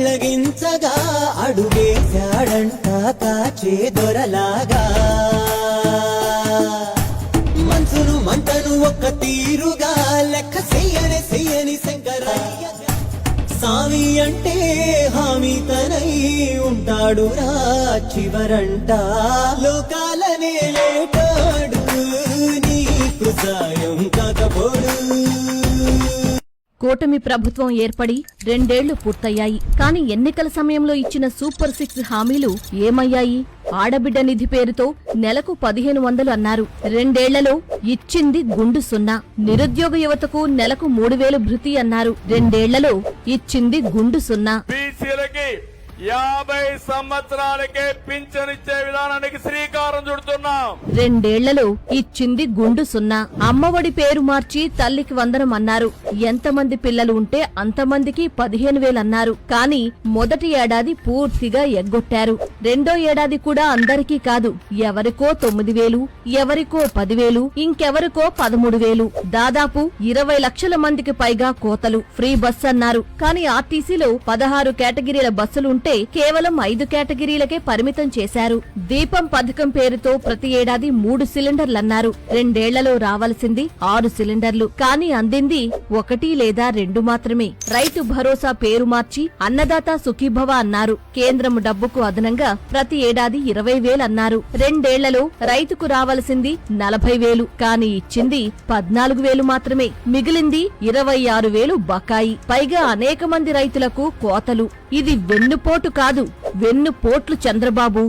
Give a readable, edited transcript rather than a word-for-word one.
పెళ్ళగించగా అడుగేశాడంట కాచే దొరలాగా మనసును మంటను ఒక్క తీరుగా లెక్క చెయ్యని శంకరయ్య సామి అంటే హామీ తనై ఉంటాడురా చివరంట లోకాలనే లేటాడు నీకు సాయం కాకపోడు. కూటమి ప్రభుత్వం ఏర్పడి 2 ఏళ్లు పూర్తయ్యాయి. కానీ ఎన్నికల సమయంలో ఇచ్చిన సూపర్ 6 హామీలు ఏమయ్యాయి? ఆడబిడ్డ నిధి పేరుతో నెలకు 1500 అన్నారు. 2 ఏళ్లలో ఇచ్చింది గుండు సున్నా. నిరుద్యోగ యువతకు నెలకు 3000 భృతి అన్నారు. 2 ఏళ్లలో ఇచ్చింది గుండు సున్నా. 50 సంవత్సరాలకే పింఛనిచ్చే విధానానికి శ్రీకారం చుడుతున్నాం. 2 ఏళ్లలో ఇచ్చింది గుండు సున్నా. అమ్మఒడి పేరు మార్చి తల్లికి వందనం అన్నారు. ఎంతమంది పిల్లలు ఉంటే అంతమందికి 15,000 అన్నారు. కానీ మొదటి ఏడాది పూర్తిగా ఎగ్గొట్టారు. 2ో ఏడాది కూడా అందరికీ కాదు, ఎవరికో 9,000, ఎవరికో 10,000, ఇంకెవరికో 13,000. దాదాపు 20 లక్షల మందికి పైగా కోతలు. ఫ్రీ బస్ అన్నారు. కానీ ఆర్టీసీలో 16 కేటగిరీల బస్సులుంటే కేవలం 5 కేటగిరీలకే పరిమితం చేశారు. దీపం పథకం పేరుతో ప్రతి ఏడాది 3 సిలిండర్లన్నారు. 2 ఏళ్లలో రావాల్సింది 6 సిలిండర్లు. కానీ అందింది 1 లేదా 2 మాత్రమే. రైతు భరోసా పేరు మార్చి అన్నదాత సుఖీభవ అన్నారు. కేంద్రం డబ్బుకు అదనంగా ప్రతి ఏడాది 20,000 అన్నారు. 2 ఏళ్లలో రైతుకు రావాల్సింది 40,000. కానీ ఇచ్చింది 14,000 మాత్రమే. మిగిలింది 26,000 బకాయి. పైగా అనేక మంది రైతులకు కోతలు. ఇది వెన్నుపోటు కాదు, వెన్నుపోట్లు చంద్రబాబు.